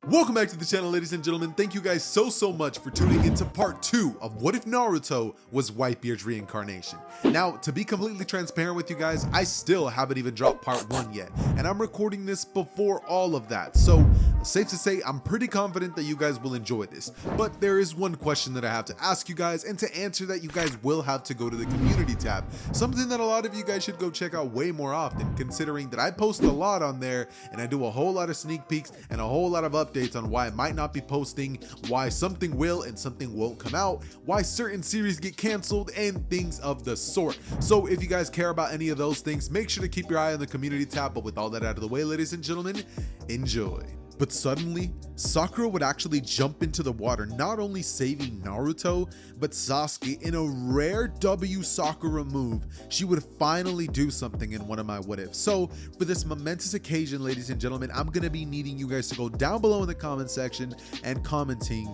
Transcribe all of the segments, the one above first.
Welcome back to the channel, ladies and gentlemen. Thank you guys so much for tuning into part 2 of What If Naruto Was Whitebeard's reincarnation. Now, to be completely transparent with you guys, I still haven't even dropped part 1 yet, and I'm recording this before all of that, so safe to say I'm pretty confident that you guys will enjoy this. But there is one question that I have to ask you guys, and to answer that you guys will have to go to the community tab, something that a lot of you guys should go check out way more often, considering that I post a lot on there and I do a whole lot of sneak peeks and a whole lot of updates on why I might not be posting, why something will and something won't come out, why certain series get canceled, and things of the sort. So if you guys care about any of those things, make sure to keep your eye on the community tab. But with all that out of the way, ladies and gentlemen, enjoy. But suddenly, Sakura would actually jump into the water, not only saving Naruto, but Sasuke. In a rare W Sakura move, she would finally do something in one of my what ifs. So for this momentous occasion, ladies and gentlemen, I'm gonna be needing you guys to go down below in the comment section and commenting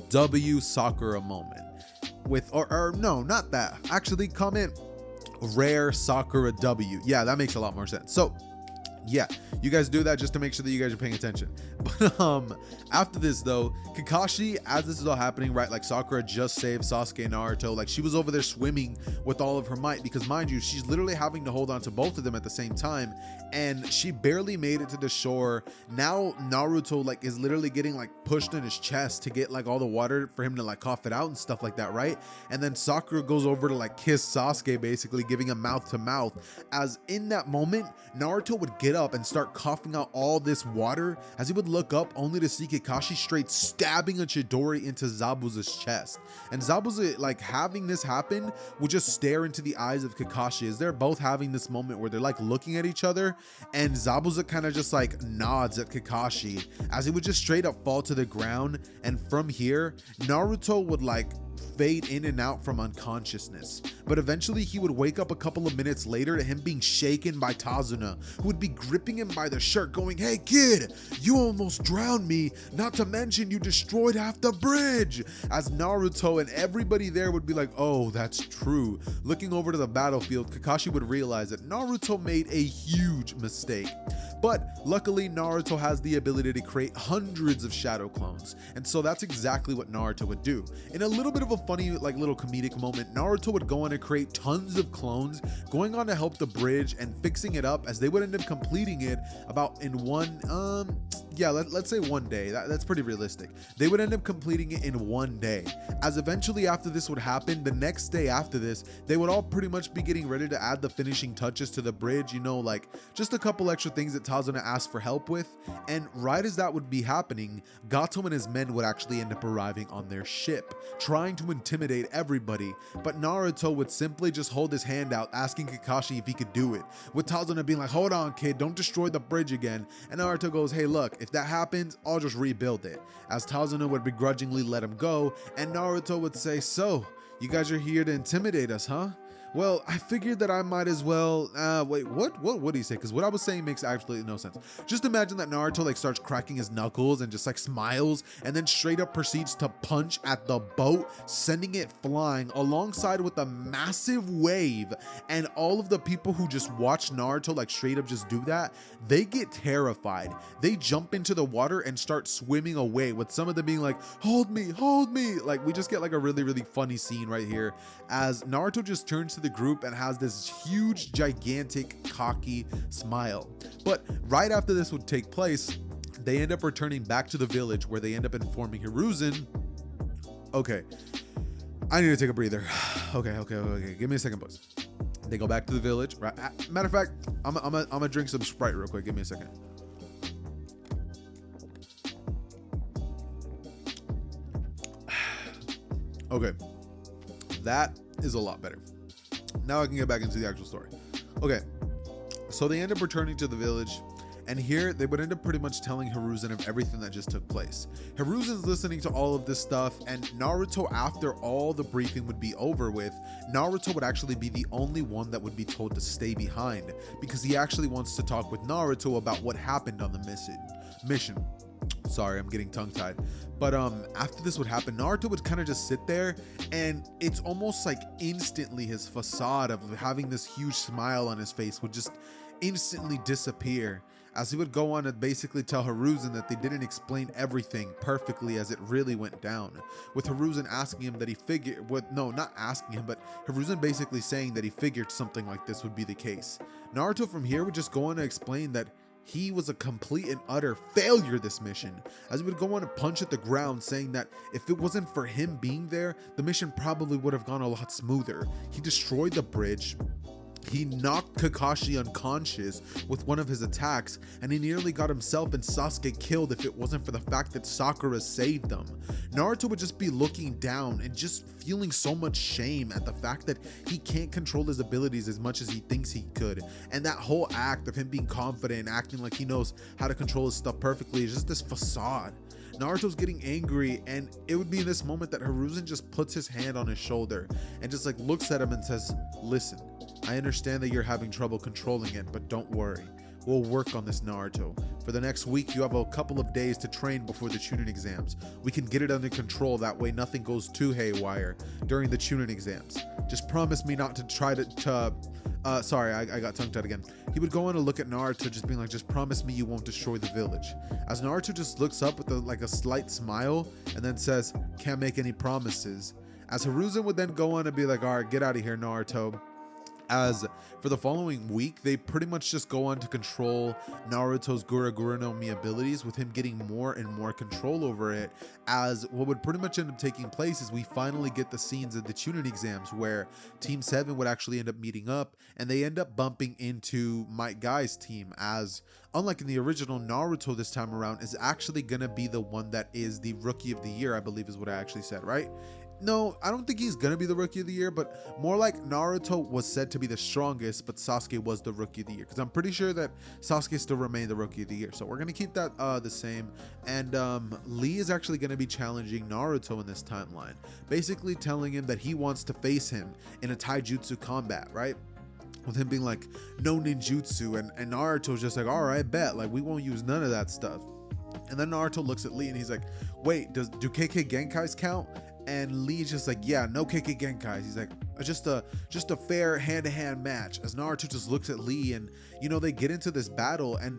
W Sakura moment. Or no, not that. Actually, comment rare Sakura W. Yeah, that makes a lot more sense. So yeah, you guys do that just to make sure that you guys are paying attention. But after this though, Kakashi, as this is all happening, right, like Sakura just saved Sasuke and Naruto, like she was over there swimming with all of her might, because mind you, she's literally having to hold on to both of them at the same time, and she barely made it to the shore. Now Naruto like is literally getting like pushed in his chest to get like all the water for him to like cough it out and stuff like that, right? And then Sakura goes over to like kiss Sasuke, basically giving him mouth to mouth, as in that moment Naruto would get up and start coughing out all this water, as he would look up only to see Kakashi straight stabbing a Chidori into Zabuza's chest. And Zabuza, like having this happen, would just stare into the eyes of Kakashi as they're both having this moment where they're like looking at each other, and Zabuza kind of just like nods at Kakashi as he would just straight up fall to the ground. And from here, Naruto would like fade in and out from unconsciousness, but eventually he would wake up a couple of minutes later to him being shaken by Tazuna, who would be gripping him by the shirt going, "Hey kid, you almost drowned me, not to mention you destroyed half the bridge," as Naruto and everybody there would be like, "Oh, that's true." Looking over to the battlefield, Kakashi would realize that Naruto made a huge mistake. But luckily Naruto has the ability to create hundreds of shadow clones, and so that's exactly what Naruto would do. In a little bit of a funny like little comedic moment, Naruto would go on to create tons of clones, going on to help the bridge and fixing it up, as they would end up completing it about in one let's say one day. That's pretty realistic. They would end up completing it in one day, as eventually after this would happen, the next day after this, they would all pretty much be getting ready to add the finishing touches to the bridge, you know, like just a couple extra things that Tazuna asked for help with. And right as that would be happening, Gato and his men would actually end up arriving on their ship, trying to intimidate everybody. But Naruto would simply just hold his hand out, asking Kakashi if he could do it, with Tazuna being like, "Hold on kid, don't destroy the bridge again." And Naruto goes, "Hey look, if that happens, I'll just rebuild it," as Tazuna would begrudgingly let him go. And Naruto would say, "So, you guys are here to intimidate us, huh? Well, I figured that I might as well," wait, what would he say? Because what I was saying makes absolutely no sense. Just imagine that Naruto like starts cracking his knuckles and just like smiles, and then straight up proceeds to punch at the boat, sending it flying alongside with a massive wave. And all of the people who just watch Naruto like straight up just do that, they get terrified. They jump into the water and start swimming away, with some of them being like, hold me," like we just get like a really funny scene right here, as Naruto just turns to the group and has this huge, gigantic, cocky smile. But right after this would take place, they end up returning back to the village, where they end up informing Hiruzen. Okay, I need to take a breather. Okay, give me a second, boys. They go back to the village, right? Matter of fact, I'm gonna drink some Sprite real quick. Give me a second. Okay, that is a lot better. Now I can get back into the actual story. Okay, so they end up returning to the village, and here they would end up pretty much telling Hiruzen of everything that just took place. Hiruzen's listening to all of this stuff, and Naruto, after all the briefing would be over with, Naruto would actually be the only one that would be told to stay behind, because he actually wants to talk with Naruto about what happened on the mission. Sorry, I'm getting tongue-tied. But after this would happen, Naruto would kind of just sit there, and it's almost like instantly his facade of having this huge smile on his face would just instantly disappear, as he would go on to basically tell Hiruzen that they didn't explain everything perfectly as it really went down, with Hiruzen asking him that he figured, not asking him, but Hiruzen basically saying that he figured something like this would be the case. Naruto from here would just go on to explain that he was a complete and utter failure this mission, as he would go on to punch at the ground, saying that if it wasn't for him being there, the mission probably would have gone a lot smoother. He destroyed the bridge, he knocked Kakashi unconscious with one of his attacks, and he nearly got himself and Sasuke killed if it wasn't for the fact that Sakura saved them. Naruto would just be looking down and just feeling so much shame at the fact that he can't control his abilities as much as he thinks he could, and that whole act of him being confident and acting like he knows how to control his stuff perfectly is just this facade. Naruto's getting angry, and it would be in this moment that Hiruzen just puts his hand on his shoulder and just like looks at him and says, "Listen, I understand that you're having trouble controlling it, but don't worry. We'll work on this, Naruto. For the next week, you have a couple of days to train before the Chunin exams. We can get it under control, that way nothing goes too haywire during the Chunin exams. Just promise me not to try to sorry, I got tongue-tied again." He would go on to look at Naruto, just being like, "Just promise me you won't destroy the village." As Naruto just looks up with a slight smile and then says, "Can't make any promises." As Hiruzen would then go on and be like, "All right, get out of here, Naruto." As for the following week, they pretty much just go on to control Naruto's Gura no Mi abilities, with him getting more and more control over it, as what would pretty much end up taking place is we finally get the scenes of the Chunin exams where Team 7 would actually end up meeting up, and they end up bumping into Might Guy's team, as unlike in the original, Naruto this time around is actually going to be the one that is the Rookie of the Year, I believe is what I actually said, right? No, I don't think he's gonna be the Rookie of the Year, but more like Naruto was said to be the strongest, but Sasuke was the Rookie of the Year, because I'm pretty sure that Sasuke still remained the Rookie of the Year. So we're gonna keep that the same. And Lee is actually gonna be challenging Naruto in this timeline, basically telling him that he wants to face him in a taijutsu combat, right? With him being like, "No ninjutsu," and Naruto's just like, "All right, bet, like we won't use none of that stuff." And then Naruto looks at Lee and he's like, "Wait, do KK Genkais count?" And Lee's just like, "Yeah, no KK Genkais." He's like, just a fair hand-to-hand match." As Naruto just looks at Lee, and they get into this battle, and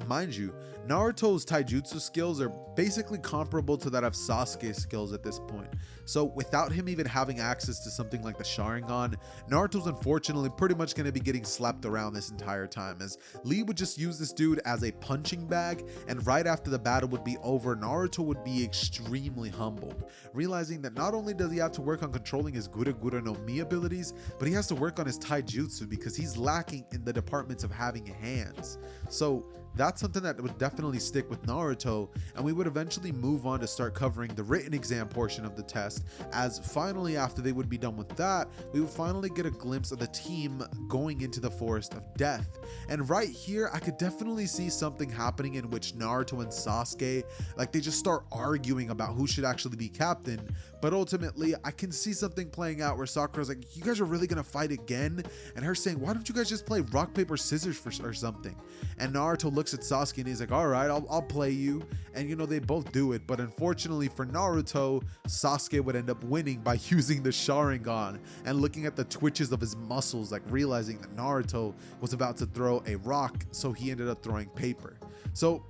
mind you, Naruto's taijutsu skills are basically comparable to that of Sasuke's skills at this point. So without him even having access to something like the Sharingan, Naruto's unfortunately pretty much going to be getting slapped around this entire time, as Lee would just use this dude as a punching bag, and right after the battle would be over, Naruto would be extremely humbled, realizing that not only does he have to work on controlling his Gura no Mi abilities, but he has to work on his taijutsu because he's lacking in the departments of having hands. So that's something that would definitely stick with Naruto, and we would eventually move on to start covering the written exam portion of the test, as finally after they would be done with that, we would finally get a glimpse of the team going into the Forest of Death. And right here, I could definitely see something happening in which Naruto and Sasuke, like they just start arguing about who should actually be captain, but ultimately I can see something playing out where Sakura's like, "You guys are really gonna fight again?" And her saying, "Why don't you guys just play rock, paper, scissors or something?" And Naruto looks at Sasuke and he's like, "All right, I'll play you." And they both do it, but unfortunately for Naruto, Sasuke would end up winning by using the Sharingan and looking at the twitches of his muscles, like realizing that Naruto was about to throw a rock, so he ended up throwing paper. So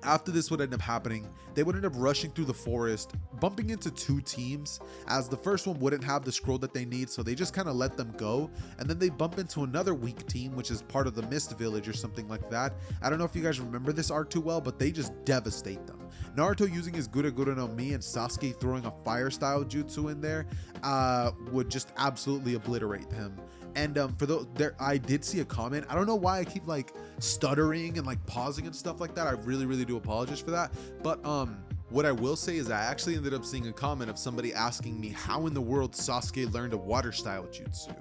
after this would end up happening, they would end up rushing through the forest, bumping into two teams, as the first one wouldn't have the scroll that they need, so they just kind of let them go, and then they bump into another weak team, which is part of the Mist Village or something like that. I don't know if you guys remember this arc too well, but they just devastate them. Naruto using his Gura no Mi and Sasuke throwing a fire style jutsu in there would just absolutely obliterate him. And for those there, I did see a comment. I don't know why I keep like stuttering and like pausing and stuff like that. I really do apologize for that. But what I will say is I actually ended up seeing a comment of somebody asking me how in the world Sasuke learned a water style jutsu.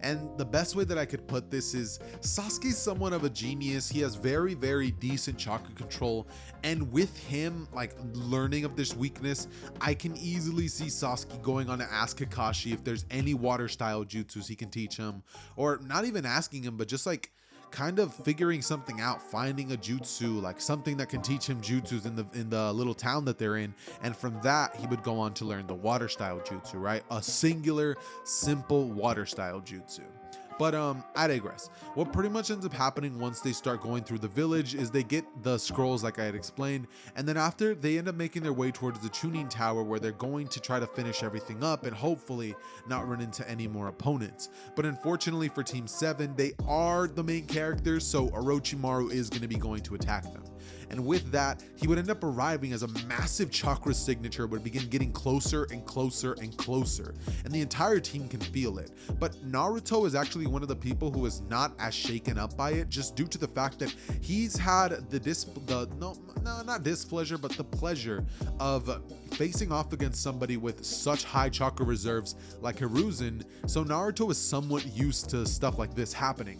And the best way that I could put this is Sasuke's somewhat of a genius. He has very decent chakra control, and with him like learning of this weakness, I can easily see Sasuke going on to ask Kakashi if there's any water style jutsus he can teach him, or not even asking him, but just like kind of figuring something out, finding a jutsu, like something that can teach him jutsus in the little town that they're in, and from that he would go on to learn the water style jutsu, right? A singular, simple water style jutsu. But I digress. What pretty much ends up happening once they start going through the village is they get the scrolls like I had explained, and then after they end up making their way towards the Chunin tower where they're going to try to finish everything up and hopefully not run into any more opponents. But unfortunately for Team 7, they are the main characters, so Orochimaru is going to be going to attack them. And with that, he would end up arriving as a massive chakra signature would begin getting closer and closer and closer, and the entire team can feel it. But Naruto is actually one of the people who is not as shaken up by it, just due to the fact that he's had not displeasure, but the pleasure of facing off against somebody with such high chakra reserves like Hiruzen, so Naruto is somewhat used to stuff like this happening.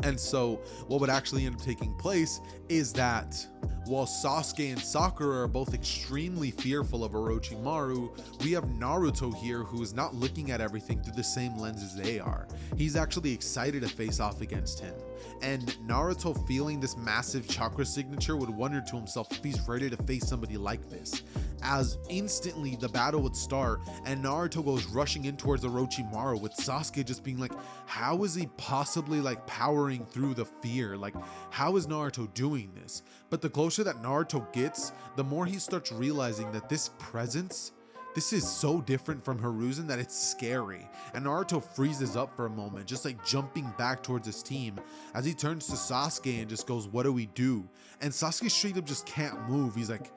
And so what would actually end up taking place is that while Sasuke and Sakura are both extremely fearful of Orochimaru, we have Naruto here who is not looking at everything through the same lens as they are. He's actually excited to face off against him. And Naruto, feeling this massive chakra signature, would wonder to himself if he's ready to face somebody like this. As instantly the battle would start and Naruto goes rushing in towards Orochimaru, with Sasuke just being like, how is he possibly like powering through the fear? Like, how is Naruto doing this? But the closer that Naruto gets, the more he starts realizing that this presence, this is so different from Hiruzen that it's scary. And Naruto freezes up for a moment, just like jumping back towards his team, as he turns to Sasuke and just goes, what do we do? And Sasuke straight up just can't move. He's like,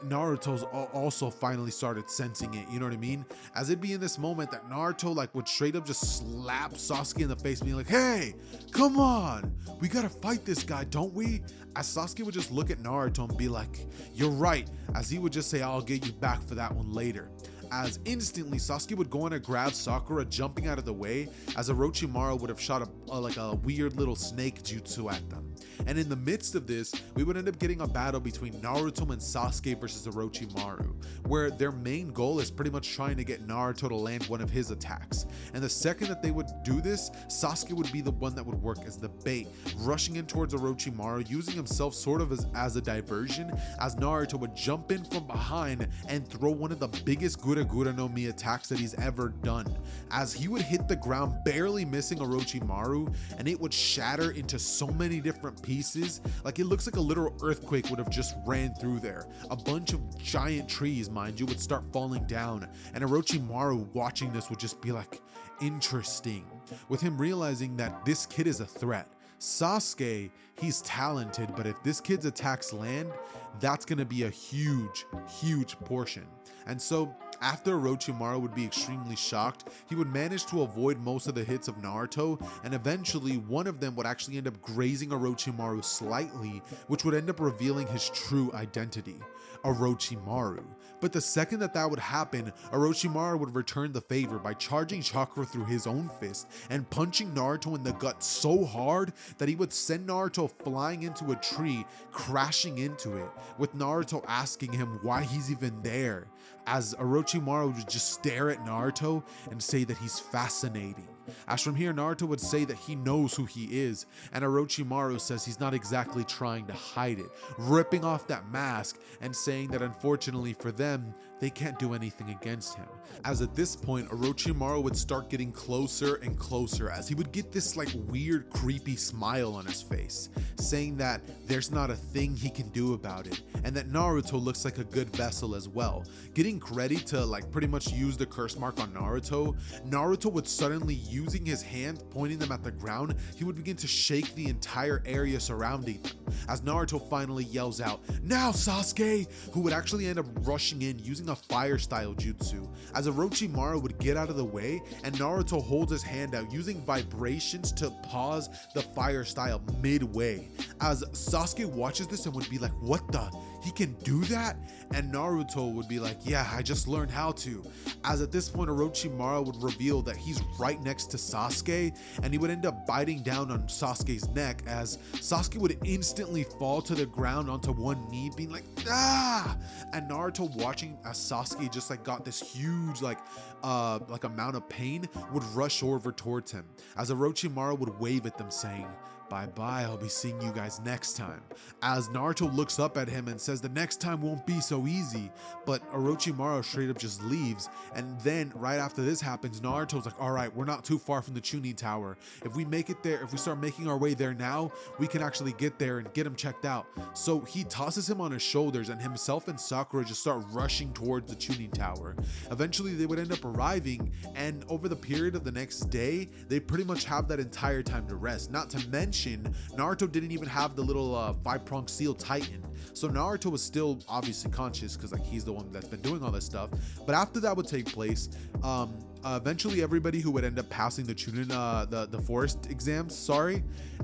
Naruto's also finally started sensing it, you know what I mean? As it'd be in this moment that Naruto like would straight up just slap Sasuke in the face, being like, hey, come on, we gotta fight this guy, don't we? As Sasuke would just look at Naruto and be like, you're right, as he would just say, I'll get you back for that one later. As instantly Sasuke would go in and grab Sakura, jumping out of the way, as Orochimaru would have shot like a weird little snake jutsu at them. And in the midst of this, we would end up getting a battle between Naruto and Sasuke versus Orochimaru, where their main goal is pretty much trying to get Naruto to land one of his attacks. And the second that they would do this, Sasuke would be the one that would work as the bait, rushing in towards Orochimaru, using himself sort of as a diversion, as Naruto would jump in from behind and throw one of the biggest Gura no Mi attacks that he's ever done, as he would hit the ground, barely missing Orochimaru, and it would shatter into so many different pieces. Like, it looks like a literal earthquake would have just ran through there. A bunch of giant trees, mind you, would start falling down, and Orochimaru watching this would just be like, interesting, with him realizing that this kid is a threat. Sasuke, he's talented, but if this kid's attacks land, that's gonna be a huge portion. And so after Orochimaru would be extremely shocked, he would manage to avoid most of the hits of Naruto, and eventually one of them would actually end up grazing Orochimaru slightly, which would end up revealing his true identity, Orochimaru. But the second that would happen, Orochimaru would return the favor by charging chakra through his own fist and punching Naruto in the gut so hard that he would send Naruto flying into a tree, crashing into it, with Naruto asking him why he's even there, as Orochimaru would just stare at Naruto and say that he's fascinating. As from here, Naruto would say that he knows who he is, and Orochimaru says he's not exactly trying to hide it, ripping off that mask and saying that unfortunately for them, they can't do anything against him. As at this point, Orochimaru would start getting closer and closer, as he would get this like weird creepy smile on his face, saying that there's not a thing he can do about it, and that Naruto looks like a good vessel as well. Getting ready to like pretty much use the curse mark on Naruto, Naruto would suddenly, using his hand, pointing them at the ground, he would begin to shake the entire area surrounding them, as Naruto finally yells out, "Now Sasuke!" who would actually end up rushing in using a fire style jutsu, as Orochimaru would get out of the way and Naruto holds his hand out, using vibrations to pause the fire style midway, as Sasuke watches this and would be like, what the? He can do that? And Naruto would be like, yeah, I just learned how to. As at this point, Orochimaru would reveal that he's right next to Sasuke, and he would end up biting down on Sasuke's neck, as Sasuke would instantly fall to the ground onto one knee, being like, ah! And Naruto, watching as Sasuke just like got this huge like amount of pain, would rush over towards him, as Orochimaru would wave at them saying, Bye-bye, I'll be seeing you guys next time. As Naruto looks up at him and says the next time won't be so easy, but Orochimaru straight up just leaves. And then right after this happens, Naruto's like, all right, we're not too far from the Chunin Tower. If we make it there, if we start making our way there now, we can actually get there and get him checked out. So he tosses him on his shoulders and himself and Sakura just start rushing towards the Chunin Tower. Eventually they would end up arriving, and over the period of the next day, they pretty much have that entire time to rest. Not to mention, Naruto didn't even have the little 5-pronged seal tightened. So Naruto was still obviously conscious because like he's the one that's been doing all this stuff. But after that would take place, eventually everybody who would end up passing the Chunin, the forest exams,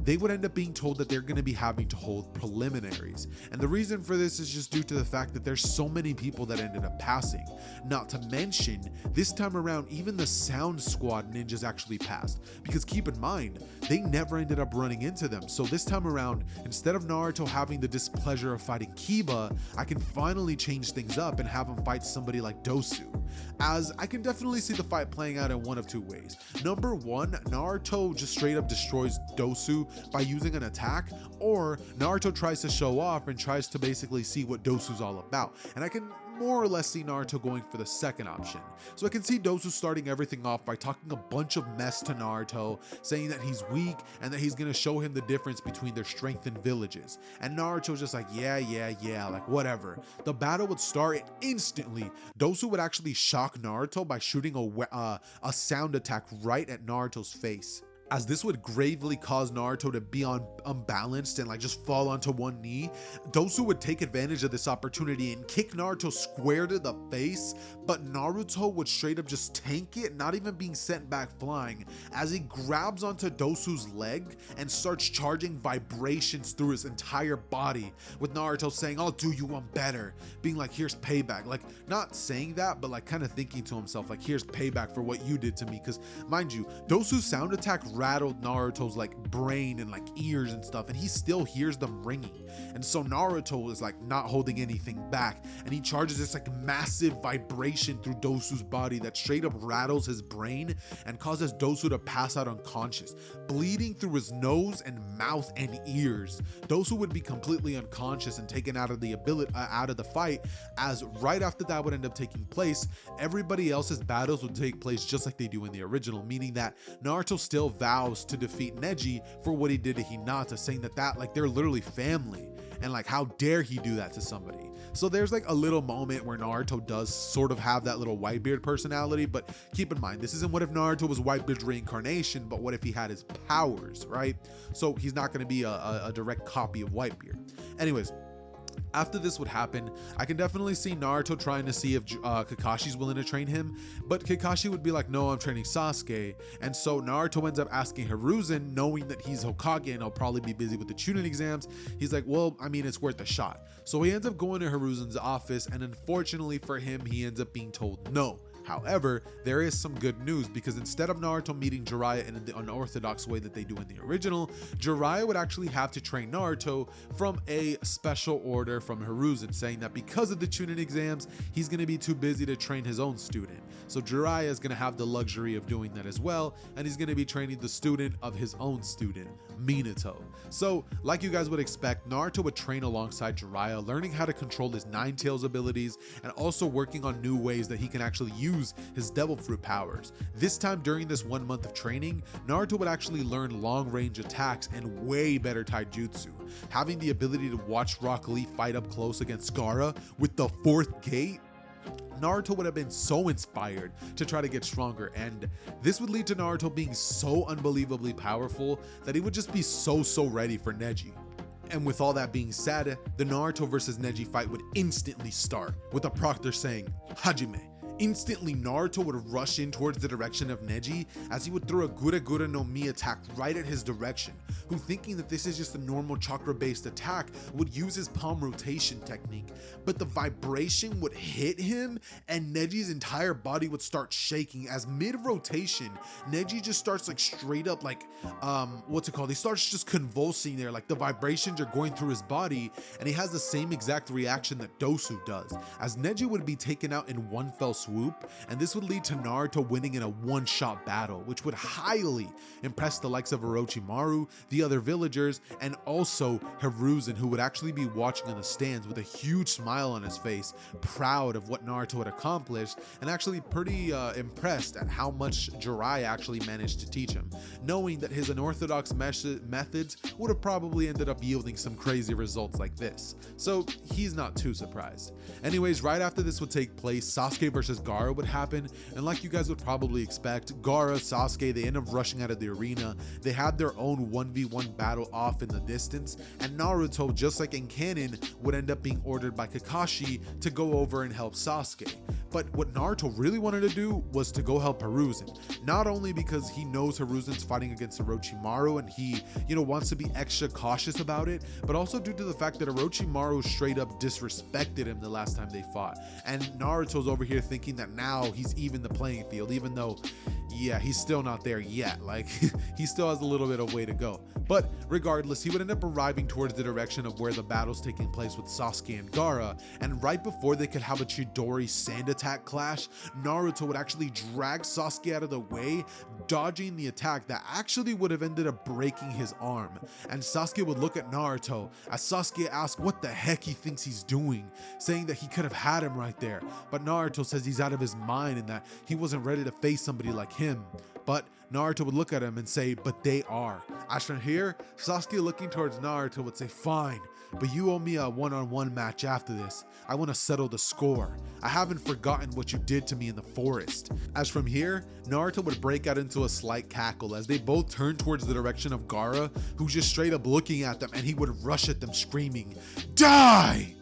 they would end up being told that they're going to be having to hold preliminaries. And the reason for this is just due to the fact that there's so many people that ended up passing. Not to mention, this time around, even the Sound Squad ninjas actually passed. Because keep in mind, they never ended up running into them. So this time around, instead of Naruto having the displeasure of fighting Kiba, I can finally change things up and have him fight somebody like Dosu. As I can definitely see the fight playing out in one of two ways. Number one, Naruto just straight up destroys Dosu by using an attack, or Naruto tries to show off and tries to basically see what Dosu's all about. And I can more or less see Naruto going for the second option. So I can see Dosu starting everything off by talking a bunch of mess to Naruto, saying that he's weak and that he's gonna show him the difference between their strength and villages. And Naruto's just like, yeah, like whatever. The battle would start and instantly Dosu would actually shock Naruto by shooting a sound attack right at Naruto's face. As this would gravely cause Naruto to be unbalanced and like just fall onto one knee, Dosu would take advantage of this opportunity and kick Naruto square to the face, but Naruto would straight up just tank it, not even being sent back flying, as he grabs onto Dosu's leg and starts charging vibrations through his entire body, with Naruto saying, I'll do you one better, being like, here's payback. Like, not saying that, but like kind of thinking to himself, like, here's payback for what you did to me. Because mind you, Dosu's sound attack rattled Naruto's like brain and like ears and stuff, and he still hears them ringing. And so Naruto is like not holding anything back, and he charges this like massive vibration through Dosu's body that straight up rattles his brain and causes Dosu to pass out unconscious, bleeding through his nose and mouth and ears. Dosu would be completely unconscious and taken out of the fight, as right after that would end up taking place, everybody else's battles would take place just like they do in the original, meaning that Naruto still vows to defeat Neji for what he did to Hinata, saying that like they're literally family, and like how dare he do that to somebody. So there's like a little moment where Naruto does sort of have that little Whitebeard personality, but keep in mind, this isn't what if Naruto was Whitebeard's reincarnation, but what if he had his powers, right? So he's not going to be a direct copy of Whitebeard. Anyways, after this would happen, I can definitely see Naruto trying to see if Kakashi's willing to train him, but Kakashi would be like, no, I'm training Sasuke. And so Naruto ends up asking Hiruzen, knowing that he's Hokage and he'll probably be busy with the Chunin exams. He's like, well, I mean, it's worth a shot. So he ends up going to Hiruzen's office, and unfortunately for him, he ends up being told no. However, there is some good news, because instead of Naruto meeting Jiraiya in the unorthodox way that they do in the original, Jiraiya would actually have to train Naruto from a special order from Hiruzen, saying that because of the Chunin exams, he's going to be too busy to train his own student. So Jiraiya is going to have the luxury of doing that as well, and he's going to be training the student of his own student, Minato. So, like you guys would expect, Naruto would train alongside Jiraiya, learning how to control his Nine Tails abilities, and also working on new ways that he can actually use his devil fruit powers. This time during this 1 month of training, Naruto would actually learn long range attacks and way better taijutsu, having the ability to watch Rock Lee fight up close against Gaara with the fourth gate. Naruto would have been so inspired to try to get stronger, and this would lead to Naruto being so unbelievably powerful that he would just be so ready for Neji. And with all that being said, the Naruto versus Neji fight would instantly start, with the proctor saying, Hajime. Instantly, Naruto would rush in towards the direction of Neji, as he would throw a Gura Gura no Mi attack right at his direction, who, thinking that this is just a normal chakra-based attack, would use his palm rotation technique. But the vibration would hit him, and Neji's entire body would start shaking, as mid-rotation, Neji just starts like straight up like, he starts just convulsing there, like the vibrations are going through his body, and he has the same exact reaction that Dosu does, as Neji would be taken out in one fell swoop, swoop, and this would lead to Naruto winning in a one-shot battle, which would highly impress the likes of Orochimaru, the other villagers, and also Hiruzen, who would actually be watching in the stands with a huge smile on his face, proud of what Naruto had accomplished, and actually pretty impressed at how much Jiraiya actually managed to teach him, knowing that his unorthodox methods would have probably ended up yielding some crazy results like this. So he's not too surprised. Anyways, right after this would take place, Sasuke versus Gaara would happen, and like you guys would probably expect, Gaara, Sasuke, they end up rushing out of the arena. They had their own 1v1 battle off in the distance, and Naruto, just like in canon, would end up being ordered by Kakashi to go over and help Sasuke. But what Naruto really wanted to do was to go help Hiruzen, not only because he knows Hiruzen's fighting against Orochimaru and he, wants to be extra cautious about it, but also due to the fact that Orochimaru straight up disrespected him the last time they fought. And Naruto's over here thinking that now he's even the playing field, even though, yeah, he's still not there yet. Like, he still has a little bit of way to go. But regardless, he would end up arriving towards the direction of where the battle's taking place with Sasuke and Gaara, and right before they could have a Chidori sand attack clash, Naruto would actually drag Sasuke out of the way, dodging the attack that actually would have ended up breaking his arm. And Sasuke would look at Naruto as Sasuke asked what the heck he thinks he's doing, saying that he could have had him right there. But Naruto says he's out of his mind and that he wasn't ready to face somebody like him. But Naruto would look at him and say, but they are. As from here, Sasuke looking towards Naruto would say, fine, but you owe me a one-on-one match after this. I want to settle the score. I haven't forgotten what you did to me in the forest. As from here, Naruto would break out into a slight cackle as they both turned towards the direction of Gaara, who's just straight up looking at them, and he would rush at them screaming, die!